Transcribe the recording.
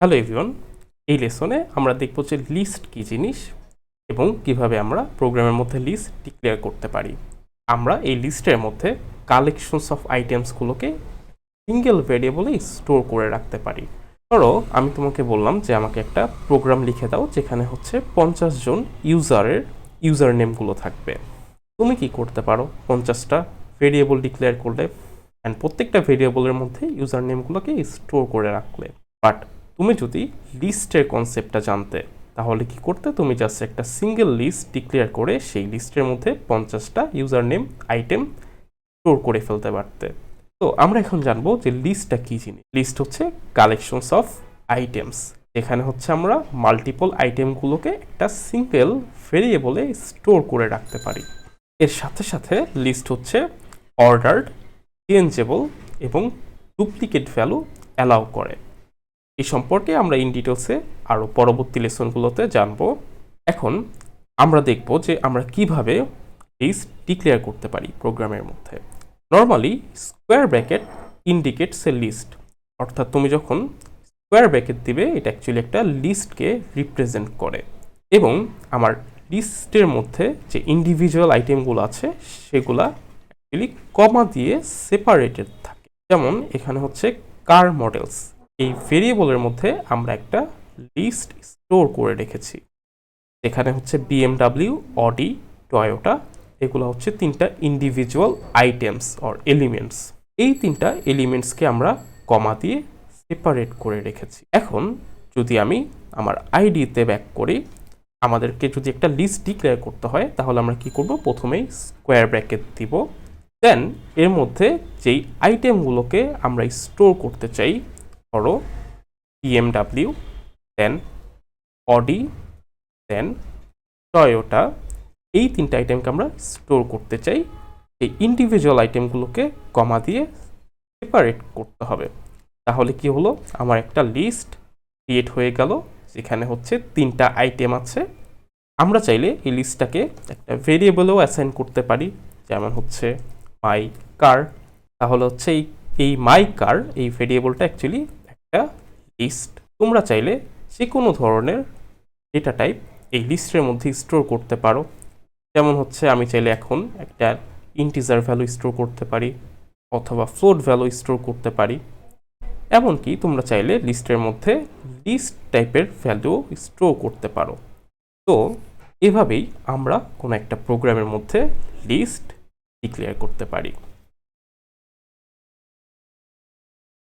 Hello everyone, এই লেসনে আমরা দেখব যে লিস্ট কী জিনিস এবং কিভাবে আমরা প্রোগ্রামের মধ্যে লিস্ট ডিক্লেয়ার করতে পারি। আমরা এই লিস্টের মধ্যে কালেকশনস অফ আইটেমসগুলোকে সিঙ্গেল ভেরিয়েবলে স্টোর করে রাখতে পারি। ধরো আমি তোমাকে বললাম যে আমাকে একটা প্রোগ্রাম লিখে দাও যেখানে হচ্ছে 50 জন ইউজার নেমগুলো থাকবে। তুমি কি করতে পারো? 50টা ভেরিয়েবল ডিক্লেয়ার করলে অ্যান্ড প্রত্যেকটা ভেরিয়েবলের মধ্যে ইউজার নেমগুলোকে স্টোর করে রাখলে। বাট তুমি যদি লিস্টের কনসেপ্টটা জানতে, তাহলে কি করতে? তুমি জাস্ট একটা সিঙ্গেল লিস্ট ডিক্লেয়ার করে সেই লিস্টের মধ্যে 50টা ইউজার নেম আইটেম স্টোর করে ফেলতে পারতে। তো আমরা এখন জানবো যে লিস্টটা কী জিনিস। লিস্ট হচ্ছে কালেকশনস অফ আইটেমস, এখানে হচ্ছে আমরা মাল্টিপল আইটেমগুলোকে একটা সিঙ্গেল ভেরিয়েবলে স্টোর করে রাখতে পারি। এর সাথে সাথে লিস্ট হচ্ছে অর্ডার্ড, চেঞ্জেবল এবং ডুপ্লিকেট ভ্যালু অ্যালাউ করে। এই সম্পর্কে আমরা ইন ডিটেলসে আরও পরবর্তী লেসনগুলোতে জানব। এখন আমরা দেখব যে আমরা কিভাবে লিস্ট ডিক্লেয়ার করতে পারি প্রোগ্রামের মধ্যে। Normally square bracket indicates a list, অর্থাৎ তুমি যখন স্কোয়ার ব্র্যাকেট দিবে এটা অ্যাকচুয়ালি একটা লিস্টকে রিপ্রেজেন্ট করে, এবং আমার লিস্টের মধ্যে যে ইন্ডিভিজুয়াল আইটেমগুলো আছে সেগুলা অ্যাকচুয়ালি কমা দিয়ে সেপারেটেড থাকে। যেমন এখানে হচ্ছে কার মডেলস, এই ভেরিয়েবলের মধ্যে আমরা একটা লিস্ট স্টোর করে রেখেছি। এখানে হচ্ছে BMW, অডি, টয়োটা, এগুলো হচ্ছে তিনটা ইন্ডিভিজুয়াল আইটেমস অর এলিমেন্টস। এই তিনটা এলিমেন্টসকে আমরা কমা দিয়ে সেপারেট করে রেখেছি। এখন যদি আমি আমার আইডিতে ব্যাক করি, আমাদেরকে যদি একটা লিস্ট ডিক্লেয়ার করতে হয় তাহলে আমরা কি করব? প্রথমেই স্কোয়ার ব্র্যাকেট দিব, দেন এর মধ্যে যেই আইটেমগুলোকে আমরা স্টোর করতে চাই, ধরো BMW, দেন অডি, দেন টয়োটা, এই তিনটা আইটেমকে আমরা স্টোর করতে চাই। এই ইন্ডিভিজুয়াল আইটেমগুলোকে কমা দিয়ে সেপারেট করতে হবে। তাহলে কি হলো? আমার একটা লিস্ট ক্রিয়েট হয়ে গেল যেখানে হচ্ছে তিনটা আইটেম আছে। আমরা চাইলে এই লিস্টটাকে একটা ভেরিয়েবলেও অ্যাসাইন করতে পারি, যেমন হচ্ছে মাই কার। তাহলে হচ্ছে এই মাই কার এই ভেরিয়েবলটা অ্যাকচুয়ালি একটা লিস্ট। তোমরা চাইলে যে কোনো ধরনের ডেটা টাইপ এই লিস্টের মধ্যে স্টোর করতে পারো। যেমন হচ্ছে আমি চাইলে এখন একটা ইন্টিজার ভ্যালু স্টোর করতে পারি অথবা ফ্লোট ভ্যালু স্টোর করতে পারি। এমনকি তোমরা চাইলে লিস্টের মধ্যে লিস্ট টাইপের ভ্যালু স্টোর করতে পারো। তো এভাবেই আমরা কোনো একটা প্রোগ্রামের মধ্যে লিস্ট ডিক্লেয়ার করতে পারি।